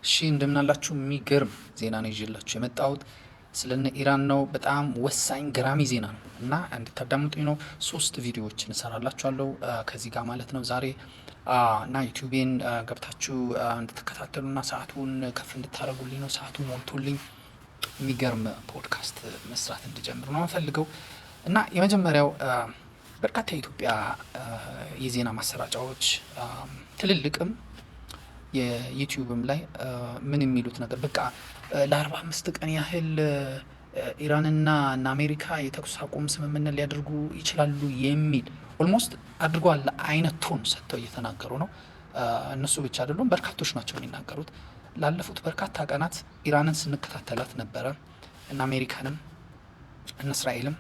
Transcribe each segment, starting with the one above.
እሺ እንደምናላችሁ የሚገርም ዜና ነው ይዤላችሁ የመጣሁት ስለነ ኢራን ነው። በጣም ወሳኝ ገራሚ ዜና ነው እና እንድታዳምጡኝ ነው። 3 ቪዲዮዎችን እሰራላችኋለሁ ከዚህ ጋር ማለት ነው ዛሬ እና ዩቲዩቤን ገብታችሁ እንድትከታተሉና ሰዓቱን ከፍ እንድታደርጉልኝ ነው። ሰዓቱን ሞልቶልኝ የሚገርም ፖድካስት መስራት እንድጀምር ነው የምፈልገው እና የመጀመሪያው በርካታ የኢትዮጵያ የዜና ማሰራጫዎች ትልልቅም የዩቲዩብም ላይ ምን የሚሉት ነገር በቃ ለ45 ቀን ያህል ኢራንና አሜሪካ የተኩስ አቁም ስምምነት ሊያደርጉ ይችላሉ የሚል ኦልሞስት አድርጓል አይነት ቶን ሰጥተው እየተናገሩ ነው። እነሱ ብቻ አይደሉም፣ በርካቶች ናቸው የሚናገሩት። ላለፉት በርካታ ቀናት ኢራንን ስንከታተላት ነበረ እና አሜሪካንም እና እስራኤልም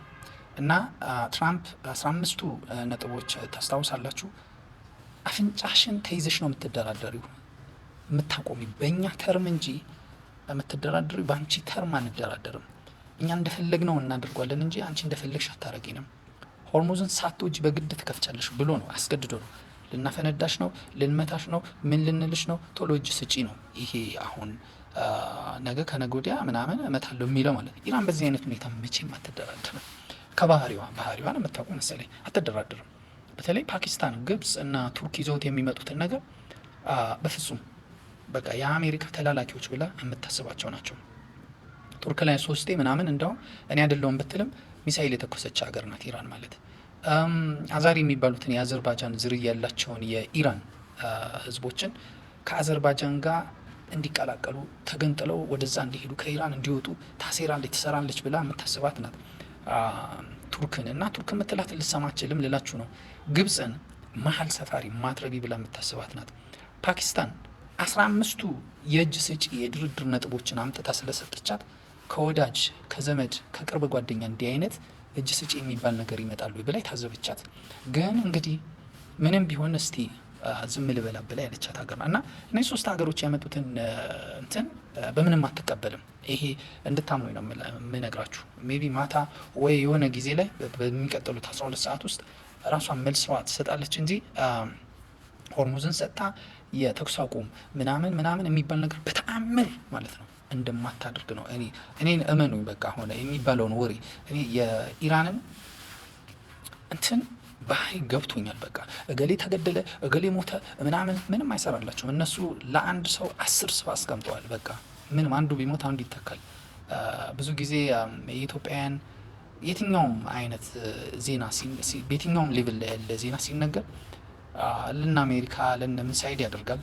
እና ትራምፕ 15ቱ ነጥቦች ታስታውሳላችሁ። አፍንጫሽን ተይዘሽ ነው የምትደራደሪው የምታቆሚ በእኛ ተርም እንጂ የምትደራደሪ በአንቺ ተርም አንደራደርም። እኛ እንደፈለግነው እናደርጓለን እንጂ አንቺ እንደፈለግሽ አታረጊንም። ሆርሙዝን ሳትወጂ በግድ ትከፍቻለሽ ብሎ ነው፣ አስገድዶ ነው። ልናፈነዳሽ ነው፣ ልንመታሽ ነው፣ ምን ልንልሽ ነው፣ ቶሎ እጅ ስጪ ነው። ይሄ አሁን ነገ ከነገ ወዲያ ምናምን እመታለሁ የሚለው ማለት ነው። ኢራን በዚህ አይነት ሁኔታ መቼም አትደራደርም። ባህሪዋን የምታውቁ መሰለኝ አትደራደርም። በተለይ ፓኪስታን፣ ግብጽ እና ቱርክ ይዘውት የሚመጡትን ነገር በፍጹም በቃ የአሜሪካ ተላላኪዎች ብላ የምታስባቸው ናቸው። ቱርክ ላይ 3 ምናምን እንደውም እኔ አይደለሁም ብትልም ሚሳይል የተኮሰች ሀገር ናት ኢራን ማለት። አዛሪ የሚባሉትን የአዘርባጃን ዝርያ ያላቸውን የኢራን ህዝቦችን ከአዘርባጃን ጋር እንዲቀላቀሉ ተገንጥለው ወደዛ እንዲሄዱ ከኢራን እንዲወጡ ታሴራለች፣ ትሰራለች ብላ የምታስባት ናት ቱርክን። እና ቱርክ የምትላት ልሰማ አችልም ልላችሁ ነው። ግብፅን መሀል ሰፋሪ ማትረቢ ብላ የምታስባት ናት። ፓኪስታን 15ቱ የእጅ ስጪ የድርድር ነጥቦችን አምጥታ ስለሰጠቻት ከወዳጅ ከዘመድ ከቅርብ ጓደኛ እንዲህ አይነት እጅ ስጪ የሚባል ነገር ይመጣሉ ብላ ታዘበቻት። ግን እንግዲህ ምንም ቢሆን እስቲ ዝም ልበላ ብላ ያለቻት ሀገር እና እነዚህ 3 ሀገሮች ያመጡትን እንትን በምንም አትቀበልም። ይሄ እንድታምኑ ነው የምነግራችሁ። ሜቢ ማታ ወይ የሆነ ጊዜ ላይ በሚቀጥሉት 12 ሰዓት ውስጥ ራሷን መልሰዋ ትሰጣለች እንጂ ሆርሙዝን ሰጥታ የተኩስ አቁም ምናምን የሚባል ነገር በተአምር ማለት ነው እንደማታደርግ ነው። እኔን እመኑኝ። በቃ ሆነ የሚባለውን ወሬ እኔ የኢራንን እንትን ባህይ ገብቶኛል። በቃ እገሌ ተገደለ እገሌ ሞተ ምንም አይሰራላቸውም። እነሱ ለአንድ ሰው 10 ሰው አስቀምጠዋል። በቃ ምንም አንዱ ቢሞት አንዱ ይተካል። ብዙ ጊዜ የኢትዮጵያውያን የትኛውም አይነት ዜና በየትኛውም ሌቭል ላይ ያለ ዜና ሲነገር ልና አሜሪካ ለምን ሳይድ ያደርጋል።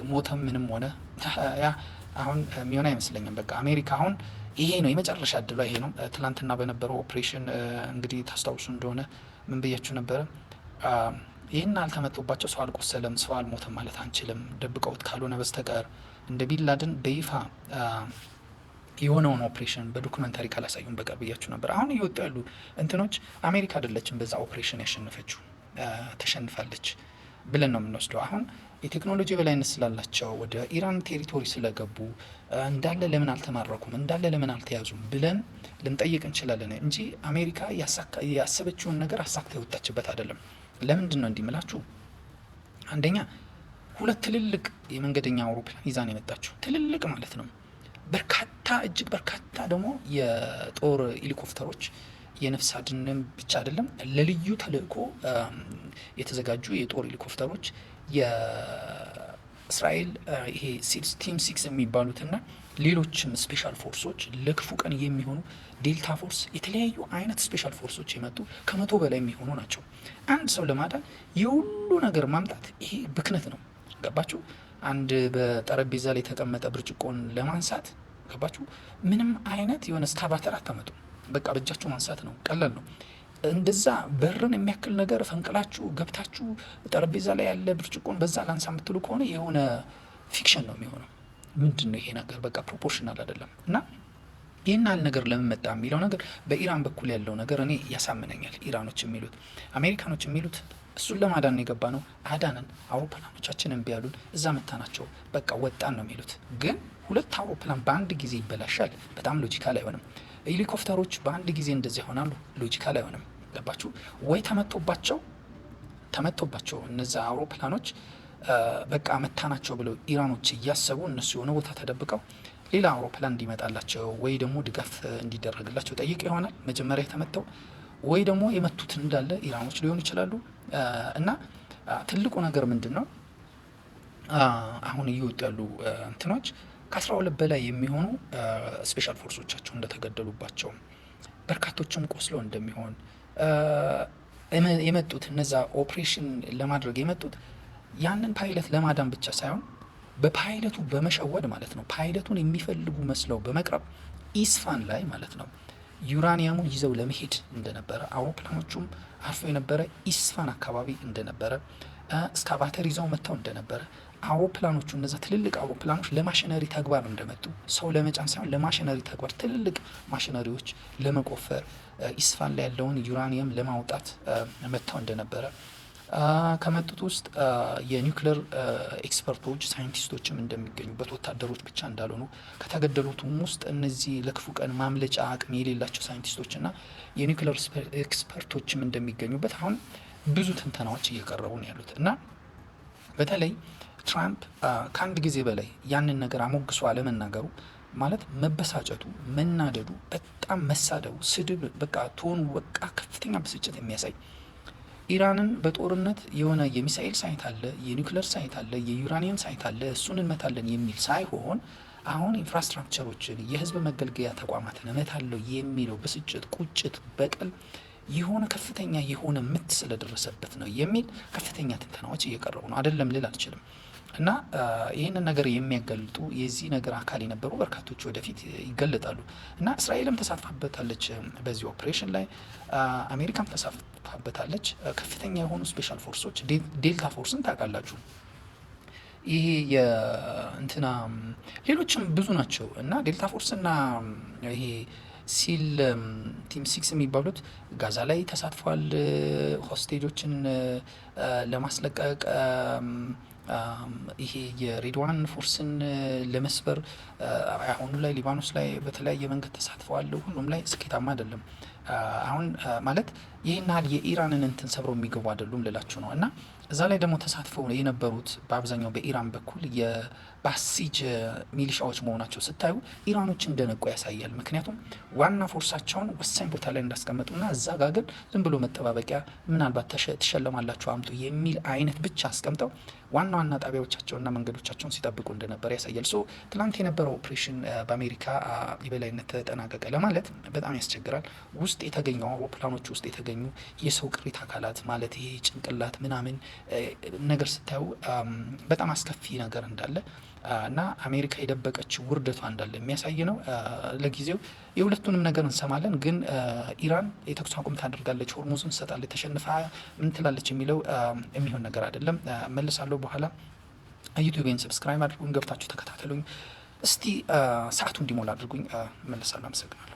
ሞተም ምንም ሆነ ያ አሁን የሚሆን አይመስለኝም። በቃ አሜሪካ አሁን ይሄ ነው የመጨረሻ እድሏ ይሄ ነው። ትላንትና በነበረው ኦፕሬሽን እንግዲህ ታስታውሱ እንደሆነ ምን ብያችሁ ነበረ? ይህን አልተመጡባቸው ሰው አልቆሰለም፣ ሰው አልሞተም ማለት አንችልም ደብቀውት ካልሆነ በስተቀር እንደ ቢንላደን በይፋ የሆነውን ኦፕሬሽን በዶክመንታሪ ካላሳዩን በቀር ብያችሁ ነበር። አሁን እየወጡ ያሉ እንትኖች አሜሪካ አይደለችም በዛ ኦፕሬሽን ያሸነፈችው፣ ተሸንፋለች ብለን ነው የምንወስደው። አሁን የቴክኖሎጂ የበላይነት ስላላቸው ወደ ኢራን ቴሪቶሪ ስለገቡ እንዳለ ለምን አልተማረኩም፣ እንዳለ ለምን አልተያዙም ብለን ልንጠይቅ እንችላለን እንጂ አሜሪካ ያሰበችውን ነገር አሳክታ የወጣችበት አይደለም። ለምንድን ነው እንዲምላችሁ? አንደኛ 2 ትልልቅ የመንገደኛ አውሮፕላን ይዛ ነው የመጣችው። ትልልቅ ማለት ነው። በርካታ እጅግ በርካታ ደግሞ የጦር ሄሊኮፕተሮች የነፍስ አድንም ብቻ አይደለም ለልዩ ተልእኮ የተዘጋጁ የጦር ሄሊኮፕተሮች የእስራኤል ይሄ ቲም 6 የሚባሉትና ሌሎችም ስፔሻል ፎርሶች ለክፉ ቀን የሚሆኑ ዴልታ ፎርስ፣ የተለያዩ አይነት ስፔሻል ፎርሶች የመጡ ከ100 በላይ የሚሆኑ ናቸው። አንድ ሰው ለማዳን የሁሉ ነገር ማምጣት ይሄ ብክነት ነው። ገባችሁ? አንድ በጠረጴዛ ላይ የተቀመጠ ብርጭቆን ለማንሳት ገባችሁ? ምንም አይነት የሆነ ስካቫተር አታመጡ። በቃ በእጃችሁ ማንሳት ነው፣ ቀላል ነው። እንደዛ በርን የሚያክል ነገር ፈንቅላችሁ ገብታችሁ ጠረጴዛ ላይ ያለ ብርጭቆን በዛ ላንሳ የምትሉ ከሆነ የሆነ ፊክሽን ነው የሚሆነው። ምንድን ነው ይሄ ነገር? በቃ ፕሮፖርሽናል አይደለም። እና ይህን ያህል ነገር ለምን መጣ የሚለው ነገር በኢራን በኩል ያለው ነገር እኔ ያሳምነኛል። ኢራኖች የሚሉት አሜሪካኖች የሚሉት እሱን ለማዳን ነው የገባ ነው፣ አዳነን፣ አውሮፕላኖቻችን እምቢ ያሉን፣ እዛ መታ ናቸው፣ በቃ ወጣን ነው የሚሉት። ግን 2 አውሮፕላን በአንድ ጊዜ ይበላሻል? በጣም ሎጂካል አይሆንም። ሄሊኮፕተሮች በአንድ ጊዜ እንደዚህ ይሆናሉ? ሎጂካል አይሆንም። ገባችሁ ወይ? ተመቶባቸው እነዛ አውሮፕላኖች በቃ መታናቸው ብለው ኢራኖች እያሰቡ እነሱ የሆነ ቦታ ተደብቀው ሌላ አውሮፕላን እንዲመጣላቸው ወይ ደግሞ ድጋፍ እንዲደረግላቸው ጠይቅ ይሆናል መጀመሪያ የተመተው ወይ ደግሞ የመቱት እንዳለ ኢራኖች ሊሆኑ ይችላሉ። እና ትልቁ ነገር ምንድን ነው አሁን እየወጡ ያሉ እንትኖች ከ12 በላይ የሚሆኑ ስፔሻል ፎርሶቻቸው እንደተገደሉባቸው በርካቶችም ቆስለው እንደሚሆን የመጡት እነዛ ኦፕሬሽን ለማድረግ የመጡት ያንን ፓይለት ለማዳን ብቻ ሳይሆን በፓይለቱ በመሸወድ ማለት ነው። ፓይለቱን የሚፈልጉ መስለው በመቅረብ ኢስፋን ላይ ማለት ነው ዩራኒየሙን ይዘው ለመሄድ እንደነበረ አውሮፕላኖቹም አርፎ የነበረ ኢስፋን አካባቢ እንደነበረ እስካቫተር ይዘው መጥተው እንደነበረ አውሮፕላኖቹ እነዛ ትልልቅ አውሮፕላኖች ለማሽነሪ ተግባር እንደመጡ ሰው ለመጫን ሳይሆን ለማሽነሪ ተግባር ትልልቅ ማሽነሪዎች ለመቆፈር ኢስፋን ላይ ያለውን ዩራኒየም ለማውጣት መጥተው እንደነበረ ከመጡት ውስጥ የኒውክሌር ኤክስፐርቶች ሳይንቲስቶችም እንደሚገኙበት ወታደሮች ብቻ እንዳልሆኑ ከተገደሉትም ውስጥ እነዚህ ለክፉ ቀን ማምለጫ አቅም የሌላቸው ሳይንቲስቶችና የኒውክሌር ኤክስፐርቶችም እንደሚገኙበት አሁን ብዙ ትንተናዎች እየቀረቡ ነው ያሉት እና በተለይ ትራምፕ ከአንድ ጊዜ በላይ ያንን ነገር አሞግሶ አለመናገሩ ማለት መበሳጨቱ፣ መናደዱ፣ በጣም መሳደቡ፣ ስድብ በቃ ቶኑ በቃ ከፍተኛ ብስጭት የሚያሳይ ኢራንን በጦርነት የሆነ የሚሳኤል ሳይት አለ፣ የኒውክሌር ሳይት አለ፣ የዩራኒየም ሳይት አለ፣ እሱን እንመታለን የሚል ሳይሆን አሁን ኢንፍራስትራክቸሮችን የህዝብ መገልገያ ተቋማትን እመታለሁ የሚለው ብስጭት፣ ቁጭት፣ በቀል የሆነ ከፍተኛ የሆነ ምት ስለደረሰበት ነው የሚል ከፍተኛ ትንተናዎች እየቀረቡ ነው። አይደለም ልል አልችልም። እና ይህንን ነገር የሚያገልጡ የዚህ ነገር አካል የነበሩ በርካቶች ወደፊት ይገለጣሉ። እና እስራኤልም ተሳትፋበታለች በዚህ ኦፕሬሽን ላይ፣ አሜሪካም ተሳትፋበታለች። ከፍተኛ የሆኑ ስፔሻል ፎርሶች ዴልታ ፎርስን ታውቃላችሁ። ይሄ የእንትና ሌሎችም ብዙ ናቸው እና ዴልታ ፎርስና ይሄ ሲል ቲም 6 የሚባሉት ጋዛ ላይ ተሳትፏል። ሆስቴጆችን ለማስለቀቅ ይሄ የሬድዋን ፎርስን ለመስበር አሁኑ ላይ ሊባኖስ ላይ በተለያየ መንገድ ተሳትፈዋል። ሁሉም ላይ ስኬታማ አይደለም። አሁን ማለት ይህን ያህል የኢራንን እንትን ሰብረው የሚገቡ አይደሉም ልላችሁ ነው። እና እዛ ላይ ደግሞ ተሳትፈው የነበሩት በአብዛኛው በኢራን በኩል የባሲጅ ሚሊሻዎች መሆናቸው ስታዩ ኢራኖች እንደነቁ ያሳያል። ምክንያቱም ዋና ፎርሳቸውን ወሳኝ ቦታ ላይ እንዳስቀመጡና እዛ ጋር ግን ዝም ብሎ መጠባበቂያ ምናልባት ትሸለማላችሁ አምጡ የሚል አይነት ብቻ አስቀምጠው ዋና ዋና ጣቢያዎቻቸውና መንገዶቻቸውን ሲጠብቁ እንደነበር ያሳያል። ሶ ትላንት የነበረው ኦፕሬሽን በአሜሪካ የበላይነት ተጠናቀቀ ለማለት በጣም ያስቸግራል። ውስጥ የተገኙ አውሮፕላኖች ውስጥ የተገኙ የሰው ቅሪት አካላት ማለት ይሄ ጭንቅላት ምናምን ነገር ስታዩ በጣም አስከፊ ነገር እንዳለ እና አሜሪካ የደበቀችው ውርደቷ እንዳለ የሚያሳይ ነው። ለጊዜው የሁለቱንም ነገር እንሰማለን፣ ግን ኢራን የተኩስ አቁም ታደርጋለች፣ ሆርሙዝን ትሰጣለች፣ ተሸንፋ ምን ትላለች የሚለው የሚሆን ነገር አይደለም። መልሳለሁ በኋላ። ዩቲዩብን ሰብስክራይብ አድርጉኝ፣ ገብታችሁ ተከታተሉኝ። እስቲ ሰዓቱ እንዲሞላ አድርጉኝ። መልሳለሁ። አመሰግናለሁ።